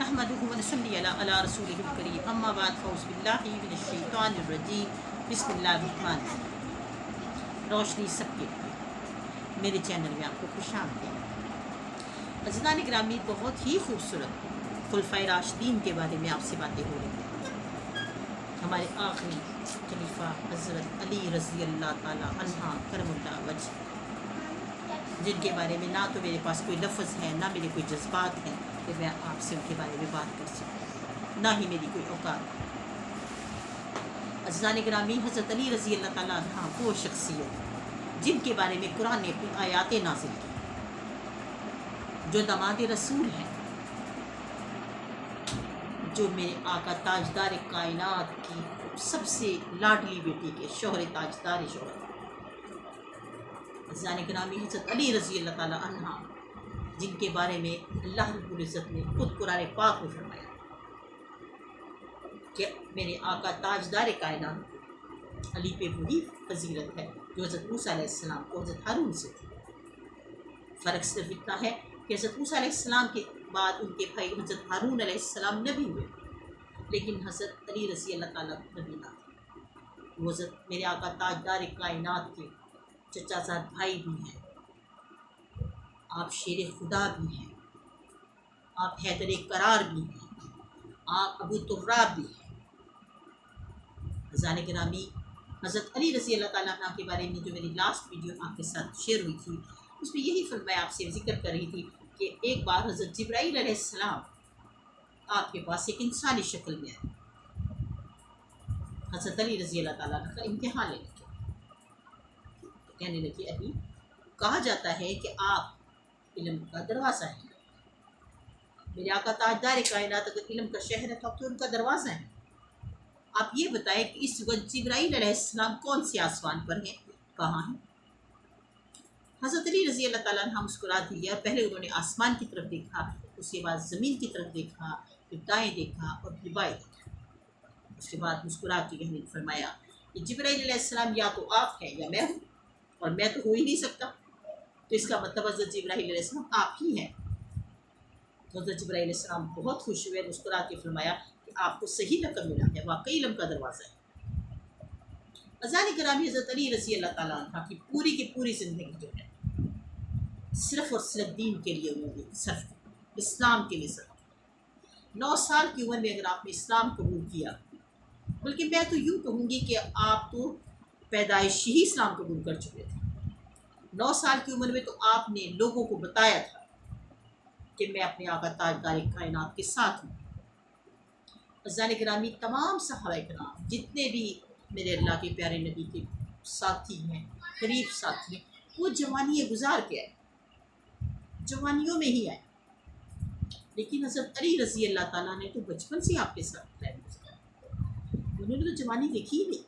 नहमदुहु व नसल्ली अला रसूलिहिल करीम अम्मा बाद फ़ौज़ बिल्लाहि मिनश शैतानिर रजीम बिस्मिल्लाहिर रहमानिर रहीम। रोशनी सबके लिए मेरे चैनल में आपको खुशामदीद। अज़ीज़ान गिरामी, बहुत ही खूबसूरत खुलफ़ाए राशिदीन के बारे में आपसे बातें हो रही हैं। हमारे आखिरी खलीफा हज़रत अली रज़ी अल्लाह ताला अन्हा करमुल्लाह वजह, जिनके बारे में ना तो मेरे पास कोई लफ्ज़ है, ना मेरे कोई जज्बात हैं कि मैं आपसे उनके बारे में बात कर सकूँ, ना ही मेरी कोई औकात। अज़ीज़ान गिरामी, हज़रत अली रज़ी अल्लाह ताला अन्हा वो शख्सियत जिनके बारे में कुरान ने अपनी आयातें नाज़िल की, जो दामाद रसूल हैं, जो मेरे आका ताजदार कायनात की सबसे लाडली बेटी के शोहर ताजदार शोहर अज़ीज़ान गिरामी, हज़रत अली रज़ी अल्लाह ताला अन्हा, जिनके बारे में अल्लाह रब्बुल इज़्ज़त ने खुद कुरान पाक में फरमाया कि मेरे आका ताजदार कायनात अली पे वही फजीलत है जो हज़रत मूसा अलैहिस्सलाम को हज़रत हारून से थी। फ़र्क सिर्फ इतना है कि हज़रत मूसा अलैहिस्सलाम के बाद उनके भाई हज़रत हारून अलैहिस्सलाम नबी हुए, लेकिन हज़रत अली रज़ी अल्लाह ताला नबी ना थे। वो हज़रत मेरे आका ताजदार कायनात के चचाजाद भाई भी हैं, आप शेर खुदा भी हैं, आप हैदर करार भी हैं, आप अबू तुर्राब भी हैं। अज़ीज़ान गिरामी, हज़रत अली रज़ी अल्लाह ताला अन्हा के बारे में जो मेरी लास्ट वीडियो आपके साथ शेयर हुई थी, उसमें यही मैं आपसे जिक्र कर रही थी कि एक बार हज़रत जिब्राईल अलैहिस्सलाम आपके पास एक इंसानी शक्ल में आए, हज़रत अली रज़ी अल्लाह ताला अन्हा का इम्तिहान लेने के, कहने लगे अली, कहा जाता है कि आप इल्म का दरवाज़ा है, मेरे आका ताजदार कायनात अगर इल्म का शहर है तो आप तो उनका दरवाज़ा है। आप ये बताएं कि इस वक्त जिब्राईल अलैहिस्सलाम कौन से आसमान पर हैं, कहाँ हैं? हज़रत अली रज़ी अल्लाह ताला अन्हा मुस्कुरा दिया। पहले उन्होंने आसमान की तरफ देखा, उसके बाद ज़मीन की तरफ देखा, फिर दाएँ देखा और फिर बाएँ देखा। उसके बाद मुस्कुरा के कहने फरमाया कि जिब्राईल अलैहिस्सलाम या तो आप हैं या मैं हूँ, और मैं तो हो ही नहीं सकता, तो इसका मतलब हज़रत जिब्राईल अलैहिस्सलाम आप ही हैं। तो हज़रत जिब्राईल अलैहिस्सलाम बहुत खुश हुए, मुस्कुरा के फरमाया कि आपको सही लक़ब मिला है, वाकई इल्म का दरवाज़ा है। अज़ीज़ान गिरामी, हज़रत अली रज़ी अल्लाह ताला अन्हा की पूरी ज़िंदगी जो है सिर्फ़ और सिर्फ दीन के लिए उन्होंने सर्फ की, इस्लाम के लिए सर्फ की। 9 साल की उम्र में अगर आपने इस्लाम कबूल किया, बल्कि मैं तो यूँ कहूँगी कि आप तो पैदाइश ही इस्लाम कबूल कर चुके थे। 9 साल की उम्र में तो आपने लोगों को बताया था कि मैं अपने आका ताजदार कायनात के साथ हूँ। अज़ीज़ान गिरामी, तमाम सहाबा किराम जितने भी मेरे अल्लाह के प्यारे नबी के साथी हैं, करीब साथी हैं, वो जवानी गुजार के आए, जवानियों में ही आए, लेकिन हज़रत अली रज़ी अल्लाह ताला ने तो बचपन से आपके साथ टाइम गुजारा। उन्होंने तो जवानी देखी ही नहीं,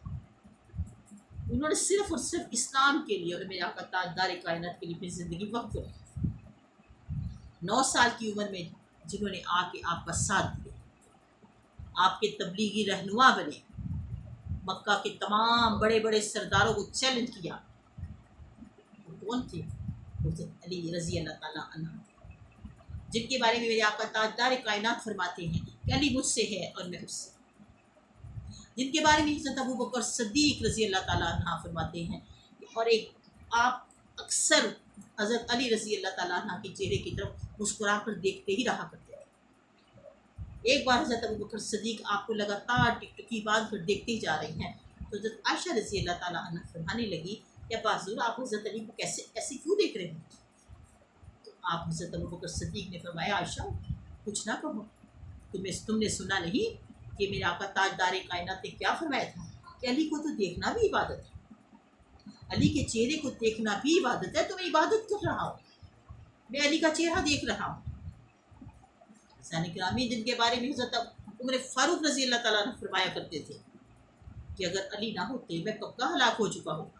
उन्होंने सिर्फ़ और सिर्फ इस्लाम के लिए और मेरे आका ताजदार कायनात के लिए अपनी ज़िंदगी वक्त रखी। 9 साल की उम्र में जिन्होंने आके आपका साथ दिया, आपके तबलीगी रहनुमा बने, मक्का के तमाम बड़े बड़े सरदारों को चैलेंज किया, वो कौन थे? हज़रत अली रज़ी अल्लाह ताला अन्हा, जिनके बारे में मेरे आका ताजदार कायनात फरमाते हैं कि अली मुझसे है और मैं उससे, जिनके बारे में हज़रत अबू बकर सिद्दीक़ रज़ी अल्लाह ताला अन्हा फरमाते हैं। और एक आप अक्सर हज़रत अली रज़ी अल्लाह ताला अन्हा के चेहरे की तरफ मुस्कुरा कर देखते ही रहा करते थे। एक बार हज़रत अबू बकर सिद्दीक़ आपको लगातार टिकटकी बांध कर देखते ही जा रही हैं, तो हज़रत आयशा रज़ी अल्लाह ताला अन्हा फरमाने लगी, या बाज़ुर, आप हज़रत अली को कैसे ऐसे क्यों देख रहे हैं? तो आप हज़रत अबू बकर सिद्दीक़ ने फरमाया, आयशा कुछ ना कहो, तुमने सुना नहीं कि मेरे आका ताजदार कायनात ने क्या फरमाया था कि अली को तो देखना भी इबादत है, अली के चेहरे को देखना भी इबादत है, तो मैं इबादत कर रहा हूँ, मैं अली का चेहरा देख रहा हूँ। अज़ीज़ान गिरामी, जिनके बारे में हज़रत उमर फ़ारूक रज़ी अल्लाह ताला ने फरमाया करते थे कि अगर अली ना होते मैं कब का हलाक हो चुका हूँ।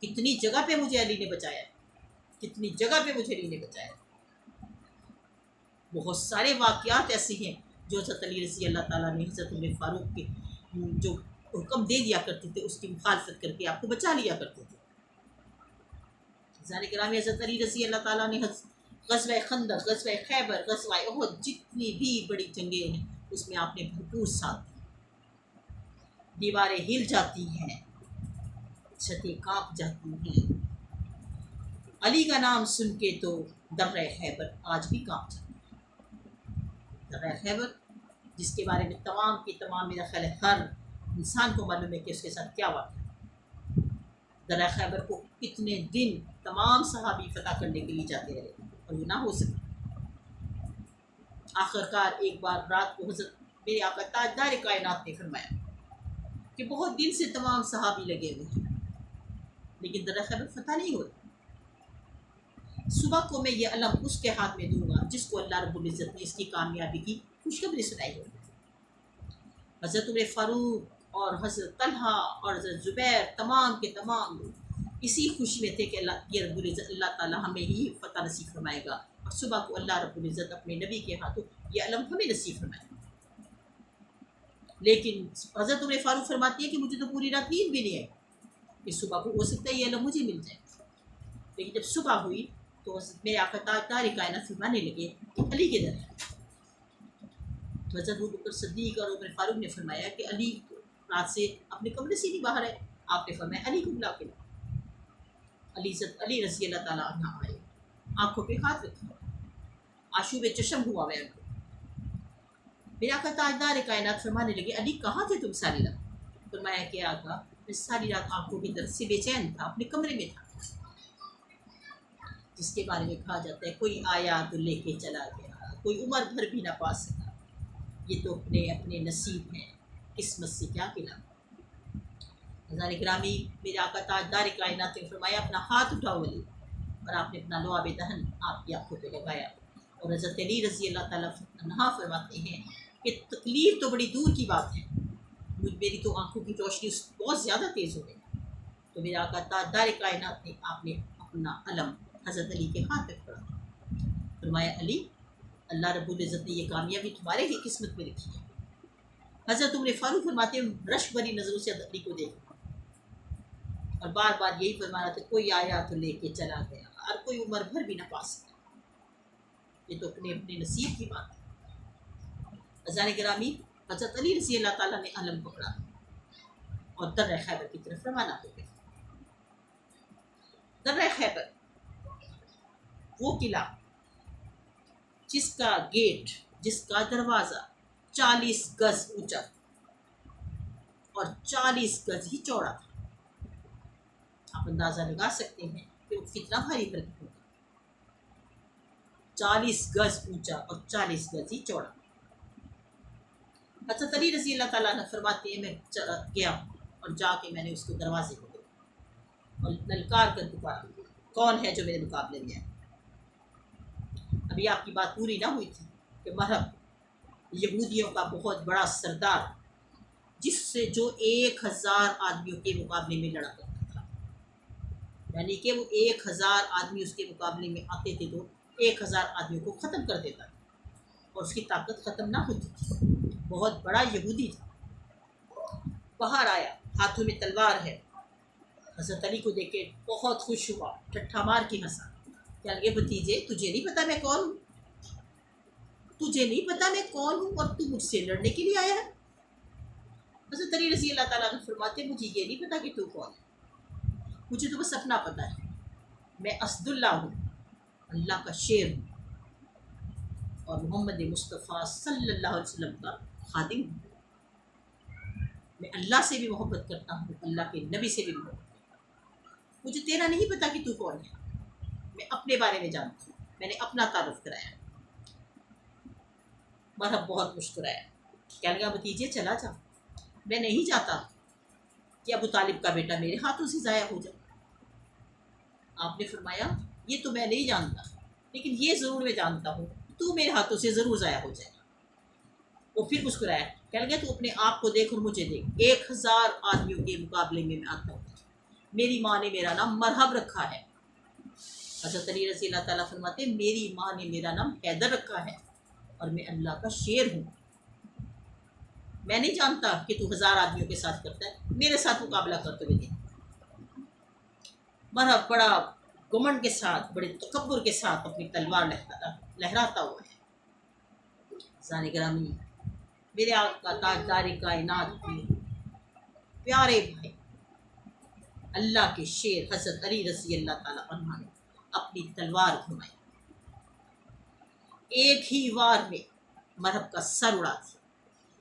कितनी जगह पे मुझे अली ने बचाया, कितनी जगह पे मुझे अली ने बचाया। बहुत सारे वाक़यात ऐसे हैं जो हज़रत अली रज़ी अल्लाह ताला ने हज़रत उमर फ़ारूक के जो हुक्म दे दिया करते थे उसकी मुखालफत करके आपको बचा लिया करते थे। अज़ीज़ान गिरामी, हज़रत अली रज़ी अल्लाह ताला ने غزوہ خندق، غزوہ خیبر، غزوہ احد، جتنی بھی بڑی جنگیں ہیں اس میں آپ نے بھرپور ساتھ دیا۔ دیواریں ہل جاتی ہیں، چھتیں کانپ جاتی ہیں، علی کا نام سن کے تو درہ خیبر آج بھی کانپ جاتی ہے۔ درہ خیبر جس کے بارے میں تمام کی تمام میرا خیال ہے ہر انسان کو معلوم ہے کہ اس کے ساتھ کیا واقع ہے۔ درہ خیبر کو کتنے دن تمام صحابی فتح کرنے کے لیے جاتے رہے اور وہ نہ ہو سکا۔ آخرکار ایک بار رات کو حضرت میرے آقا تاجدار کائنات نے فرمایا کہ بہت دن سے تمام صحابی لگے ہوئے ہیں لیکن درہ خیبر فتح نہیں ہوتا۔ صبح کو میں یہ علم اس کے ہاتھ میں دوں گا جس کو اللہ رب العزت نے اس کی کامیابی کی خوشخبری سنائی ہوگی۔ حضرت عمر فاروق اور حضرت طلحہ اور حضرت زبیر تمام کے تمام لوگ اسی خوشی میں تھے کہ یہ رب العزت اللہ تعالیٰ ہمیں ہی فتح نصیب فرمائے گا، اور صبح کو اللہ رب العزت اپنے نبی کے ہاتھوں یہ علم ہمیں نصیب فرمائے گا۔ لیکن حضرت عمر فاروق فرماتی ہے کہ مجھے تو پوری رات نیند بھی نہیں آئی کہ صبح کو ہو سکتا ہے یہ علم مجھے مل جائے، لیکن جب صبح ہوئی تو میرے آقا تاجدار کائنات فرمانے لگے کہ علی کدھر ہے؟ تو حضرت ابوبکر صدیق اور عمر فاروق نے فرمایا کہ علی رات سے اپنے کمرے سے نہیں باہر ہے۔ آپ نے فرمایا علی کو بلا کے لاؤ۔ علی رضی اللہ تعالیٰ عنہ آئے، آنکھوں پہ ہاتھ رکھا، آشوب چشم ہوا میں ان کو۔ میرے آقا تاجدار کائنات فرمانے لگے علی کہاں تھے تم ساری رات؟ فرمایا کہ آقا میں ساری رات آنکھوں کی درد سے بے چین تھا، اپنے کمرے میں تھا۔ جس کے بارے میں کہا جاتا ہے کوئی آیا تو لے کے چلا گیا، کوئی عمر بھر بھی نہ پا سکا، یہ تو اپنے اپنے نصیب ہیں، قسمت سے کیا کھلا۔ حضرات گرامی، میرے آقا تاجدار کائنات نے فرمایا اپنا ہاتھ اٹھاؤ علی، اور آپ نے اپنا لعاب دہن آپ کی آنکھوں پہ لگایا، اور حضرت علی رضی اللہ تعالیٰ عنہ فرماتے ہیں کہ تکلیف تو بڑی دور کی بات ہے، میری تو آنکھوں کی روشنی بہت زیادہ تیز ہو گئی۔ تو میرے آقا تاجدار کائنات نے آپ نے اپنا علم حضرت علی کے ہاتھ پہ پکڑا، فرمایا علی اللہ رب العزت نے یہ کامیابی تمہارے ہی قسمت میں لکھی ہے۔ حضرت عمر فاروق فرماتے ہیں رشک بھری نظروں سے علی کو دیکھا اور بار بار یہی فرما رہا تھا کوئی آیا تو لے کے چلا گیا، اور کوئی عمر بھر بھی نہ پا سکا، یہ تو اپنے اپنے نصیب کی بات ہے۔ حضرات گرامی، حضرت علی رضی اللہ تعالیٰ نے علم پکڑا اور درہ خیبر کی طرف روانہ ہو گئے۔ درہ خیبر وہ قلعہ جس کا گیٹ، جس کا دروازہ 40 گز اونچا اور 40 گز ہی چوڑا تھا، آپ اندازہ لگا سکتے ہیں کہ وہ کتنا بھاری فرق ہوگا۔ 40 گز اونچا اور 40 گز ہی چوڑا۔ حضرت علی رضی اللہ تعالیٰ نے فرماتے ہیں میں گیا اور جا کے میں نے اس کو دروازے کو دیکھا اور للکار کر پکارا کون ہے جو میرے مقابلے میں ہے؟ ابھی آپ کی بات پوری نہ ہوئی تھی کہ مرحب یہودیوں کا بہت بڑا سردار جس سے جو 1000 آدمیوں کے مقابلے میں لڑا کرتا تھا، یعنی کہ وہ 1000 آدمی اس کے مقابلے میں آتے تھے تو 1000 آدمیوں کو ختم کر دیتا تھا اور اس کی طاقت ختم نہ ہوتی تھی، بہت بڑا یہودی تھا۔ باہر آیا، ہاتھوں میں تلوار ہے، حضرت علی کو دیکھ کے بہت خوش ہوا، ٹھٹھا مار کے ہنسا، کہنے لگے بھتیجے تجھے نہیں پتا میں کون ہوں؟ تجھے نہیں پتا میں کون ہوں اور تو مجھ سے لڑنے کے لیے آیا ہے؟ حضرت علی رضی اللہ تعالیٰ نے فرماتے مجھے یہ نہیں پتا کہ تو کون ہے، مجھے تو بس اپنا پتا ہے، میں اسد اللہ ہوں، اللہ کا شیر ہوں اور محمد مصطفیٰ صلی اللہ علیہ وسلم کا خادم ہوں۔ میں اللہ سے بھی محبت کرتا ہوں، اللہ کے نبی سے بھی محبت کرتا ہوں، مجھے تیرا نہیں پتا کہ تو کون ہے، میں اپنے بارے میں جانتا ہوں، میں نے اپنا تعارف کرایا۔ مرحب بہت مسکرایا، کہنے لگا بھتیجے چلا جا، میں نہیں چاہتا کہ ابو طالب کا بیٹا میرے ہاتھوں سے ضائع ہو جائے۔ آپ نے فرمایا یہ تو میں نہیں جانتا لیکن یہ ضرور میں جانتا ہوں تو میرے ہاتھوں سے ضرور ضائع ہو جائے گا۔ وہ پھر مسکرایا، کہنے لگا تو اپنے آپ کو دیکھ اور مجھے دیکھ، 1000 آدمیوں کے مقابلے میں آتا ہوں، میری ماں نے میرا نام مرحب رکھا ہے۔ حضرت علی رضی اللہ تعالیٰ فرماتے میری ماں نے میرا نام حیدر رکھا ہے اور میں اللہ کا شیر ہوں۔ میں نہیں جانتا کہ تو 1000 آدمیوں کے ساتھ کرتا ہے، میرے ساتھ مقابلہ کرتے ہوئے دیکھ۔ مرحب بڑا घमंड के साथ, बड़े तकब्बुर के साथ अपनी तलवार लहराता हुआ है। ज़ान गिरामी, मेरे आका ताजदार कायनात के प्यारे भाई, अल्लाह के शेर हज़रत अली रज़ी अल्लाह ताला अन्हु ने अपनी तलवार घुमाई, एक ही वार में मरहब का सर उड़ा दिया,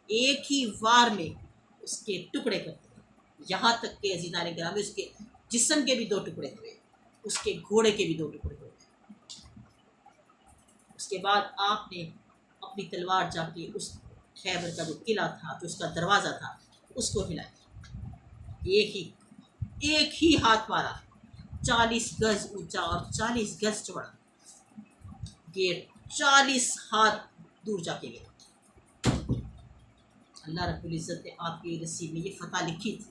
एक ही वार में उसके टुकड़े कर दिए। यहाँ तक कि अज़ीज़ान गिरामी उसके जिस्म के भी 2 टुकड़े हुए, उसके घोड़े के भी 2 टुकड़े हुए। उसके बाद आपने अपनी तलवार जाके उस खैबर का जो किला था, जो उसका दरवाज़ा था, उसको हिलाया। एक ही हाथ मारा, 40 गज ऊंचा और 40 गज चौड़ा गेट 40 हाथ दूर जाके गया। अल्लाह रब्बुल इज़्ज़त ने आपके नसीब में ये फ़तह लिखी थी।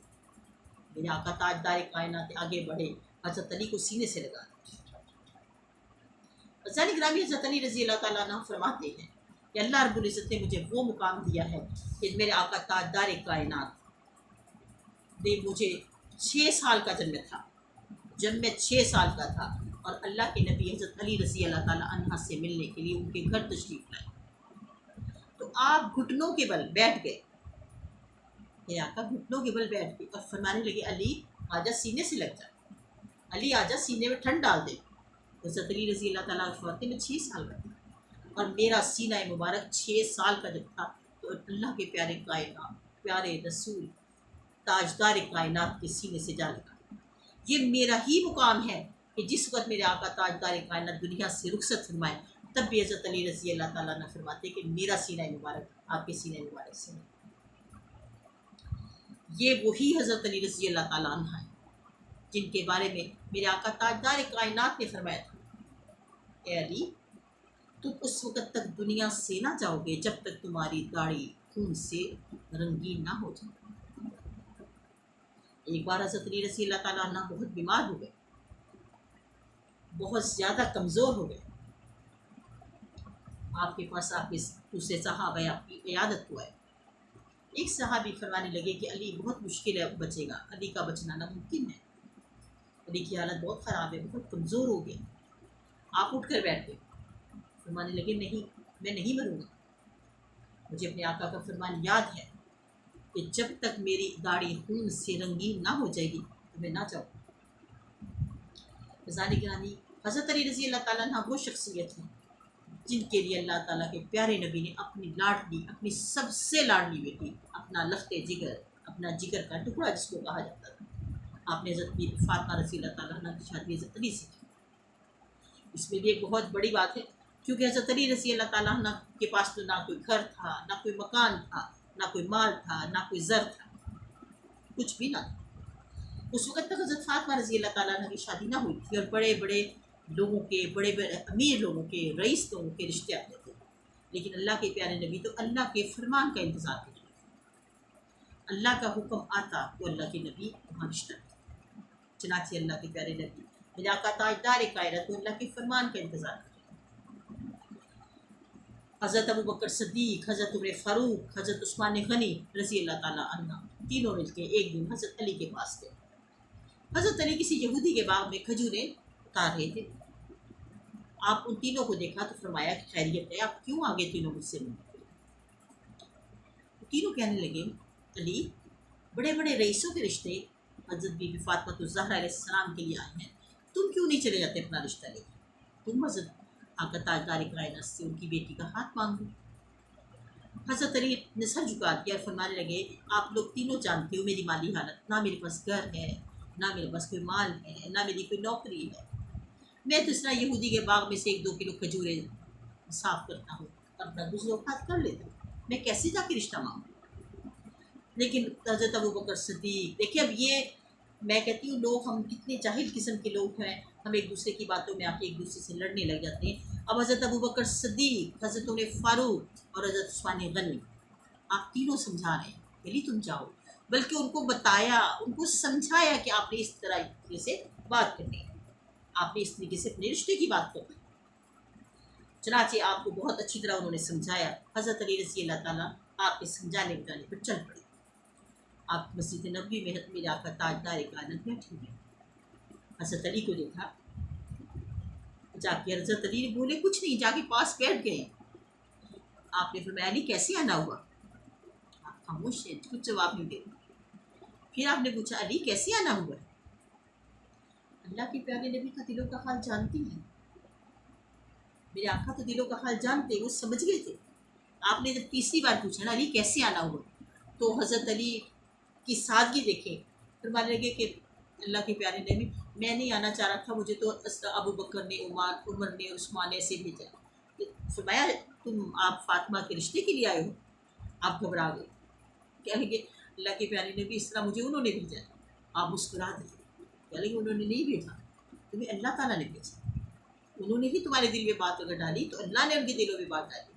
मेरे आका ताजदार कायनात आगे बढ़े, हज़रत अली को सीने से लगा। ज़ान गिरामी, हज़रत अली रज़ी अल्लाह ताला अन्हु फरमाते हैं कि अल्लाह रब्बुल इज़्ज़त ने मुझे वो मुकाम दिया है कि मेरे आका ताजदार कायनात ने मुझे 6 साल का जब मैं था, जब मैं 6 साल का था, और अल्लाह के नबी हज़रत अली रज़ी अल्लाह ताला अन्हा से मिलने के लिए उनके घर तशरीफ़ लाए, तो आप घुटनों के बल बैठ गए। मेरे आका घुटनों के बल बैठ गए और फरमाने लगे, अली आजा सीने से लग जा, अली आजा सीने में ठंड डाल दे। हज़रत अली रज़ी अल्लाह ताला फरमाते मैं 6 साल का था और मेरा सीना मुबारक 6 साल का जब था, तो अल्लाह के प्यारे कायनात, प्यारे रसूल ताजदार कायनात के सीने से जा लगा। ये मेरा ही मुकाम है कि जिस वक्त मेरे आका ताजदार कायनात दुनिया से रुखसत फरमाए, तब भी हज़रत अली रज़ी अल्लाह ताला ने फरमाते कि मेरा सीना मुबारक आपके सीने मुबारक से है। ये वही हज़रत अली रज़ी अल्लाह ताला अन्हा है जिनके बारे में मेरे आका ताजदार कायनात ने फरमाया था, ए अली, तुम उस वक़्त तक दुनिया से ना जाओगे जब तक तुम्हारी दाढ़ी खून से रंगीन ना हो जाए। एक बार हज़रत अली रज़ी अल्लाह ताला अन्हा बहुत बीमार हो गए, बहुत ज़्यादा कमज़ोर हो गए। आपके पास आपके दूसरे सहाबा आपकी इयादत हुआ है। एक सहाबी फरमाने लगे कि अली बहुत मुश्किल है बचेगा, अली का बचना नामुमकिन है, अली की हालत बहुत ख़राब है, बहुत कमज़ोर हो गए। आप उठ कर बैठ गए, फरमाने लगे नहीं, मैं नहीं मरूँगा। मुझे अपने आका का फरमान याद है कि जब तक मेरी दाढ़ी खून से रंगीन ना हो जाएगी तो मैं ना जाऊँ। ज़ान गिरामी, हज़रत अली रज़ी अल्लाह ताला अन्हा वो शख्सियत है जिनके लिए अल्लाह ताला के प्यारे नबी ने अपनी लाडली, अपनी सबसे लाडली बेटी, अपना लख्ते जिगर, अपना जिगर का टुकड़ा जिसको कहा जाता था, आपने हज़रत फातिमा रज़ी अल्लाह ताला अन्हा की शादी हज़रत अली से की। इसमें भी एक बहुत बड़ी बात है, क्योंकि हज़रत अली रज़ी अल्लाह ताला अन्हा के पास तो ना कोई घर था, ना कोई मकान था, ना कोई माल था, ना कोई ज़र था, कुछ भी ना था। उस वक़्त तक हज़रत फातिमा रज़ी अल्लाह ताला अन्हा की शादी ना हुई थी और बड़े बड़े लोगों के, बड़े बड़े अमीर लोगों के, रईस लोगों के रिश्ते आते थे। लेकिन अल्लाह के प्यारे नबी तो अल्लाह के फरमान का इंतज़ार करते थे। अल्लाह का हुक्म आता तो अल्लाह के नबी वहाँ रिश्ता करते। चनाचे अल्लाह के प्यारे नबी मेरे आका ताजदार कायनात तो अल्लाह के फरमान का इंतज़ार करते। हज़रत अबू बकर सिद्दीक़, हज़रत उमर फ़ारूक, हज़रत उस्मान गनी रज़ी अल्लाह ताला अन्हा तीनों मिलकर एक दिन हज़रत अली के पास गए। हज़रत अली किसी यहूदी के बाग में खजूरें उतार रहे थे। आप उन तीनों को देखा तो फरमाया कि खैरियत है, आप क्यों आगे तीनों मुझसे मिलते? तो तीनों कहने लगे, अली, बड़े बड़े रईसों के रिश्ते हज़रत बीबी फातिमा ज़हरा अलैहिस्सलाम के लिए आए हैं, तुम क्यों नहीं चले जाते अपना रिश्ता लेकर? तुम हज़रत आका ताजदार कायनात से उनकी बेटी का हाथ मांगो। हज़रत अली ने सर झुका दिया और फरमाने लगे, आप लोग तीनों जानते हो मेरी माली हालत, ना मेरे पास घर है, ना मेरे पास कोई माल है, ना मेरी कोई नौकरी है। मैं तो इस तरह यहूदी के बाग में से 1-2 किलो खजूरें साफ़ करता हूँ और अपना गुज़रो खात कर लेता हूँ, मैं कैसे जाके रिश्ता मांगूँ? लेकिन हज़रत अबू बकर सिद्दीक़, देखिए अब ये मैं कहती हूँ लोग, हम कितने जाहिल किस्म के लोग हैं, हम एक दूसरे की बातों में आके एक दूसरे से लड़ने लग जाते हैं। अब हज़रत अबू बकर सिद्दीक़, हज़रत उमर फ़ारूक और हज़रत उस्मान गनी, आप तीनों समझा रहे हैं अली तुम जाओ, बल्कि उनको बताया, उनको समझाया कि आपने इस तरह से बात करनी है, आपने इस तरीके से अपने रिश्ते की बात करनी। चनाचे आपको बहुत अच्छी तरह उन्होंने समझाया। हज़रत अली रज़ी अल्लाह ताला आपके समझाने बताने पर चल पड़े। आप मस्जिद नबवी में मेरे आका ताजदार कायनात बैठे हुए, हज़रत अली को देखा جا کے حضرت علی نے بولے کچھ نہیں، جا کے پاس بیٹھ گئے. آپ نے فرمایا علی کیسے آنا ہوا؟ آپ خاموش ہیں، کچھ جواب نہیں دے. پھر آپ نے پوچھا علی کیسے آنا ہوا ہے؟ اللہ کے پیارے نبی کا دلوں کا حال جانتی ہیں، میرے آقا تو دلوں کا حال جانتے، وہ سمجھ گئے تھے. آپ نے جب تیسری بار پوچھا نا علی کیسے آنا ہوا، تو حضرت علی کی سادگی دیکھیں. فرمانے لگے کہ اللہ کے پیارے نبی میں نہیں آنا چاہ رہا تھا، مجھے تو ابو بکر نے عمر نے عثمان نے ایسے بھیجا. فرمایا آپ فاطمہ کے رشتے کے لیے آئے ہو؟ آپ گھبرا گئے، کہنے لگے اللہ کے پیارے نبی اس طرح مجھے انہوں نے بھیجا. آپ مسکرا دیں، کہنے لگے انہوں نے نہیں بھیجا، تمہیں اللہ تعالیٰ نے بھیجا. انہوں نے ہی تمہارے دل میں بات اگر ڈالی تو اللہ نے ان کے دلوں میں بات ڈالی.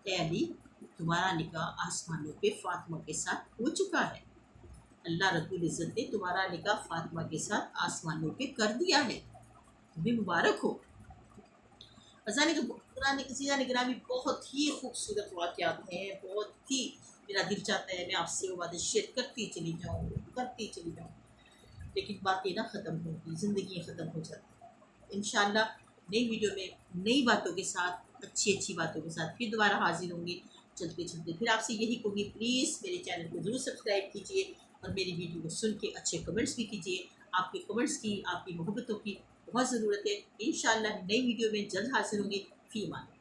اے علی تمہارا نکاح آسمانوں پہ فاطمہ کے ساتھ ہو چکا ہے. اللہ رب العزت نے تمہارا نکاح فاطمہ کے ساتھ آسمانوں پہ کر دیا ہے، تمہیں مبارک ہو. قرآن عزیزہ نگرامی بہت ہی خوبصورت واقعات ہیں، بہت ہی میرا دل چاہتا ہے میں آپ سے وہ باتیں شیئر کرتی چلی جاؤں، لیکن باتیں نہ ختم ہوتی، زندگیاں ختم ہو جاتی. انشاءاللہ نئی ویڈیو میں نئی باتوں کے ساتھ، اچھی باتوں کے ساتھ پھر دوبارہ حاضر ہوں گی. چلتے پھر آپ سے یہی کہوں گی پلیز میرے چینل کو ضرور سبسکرائب کیجیے اور میری ویڈیو کو سن کے اچھے کمنٹس بھی کیجیے. آپ کے کمنٹس کی، آپ کی محبتوں کی بہت ضرورت ہے. انشاءاللہ نئی ویڈیو میں جلد حاضر ہوں گی. فی امان اللہ.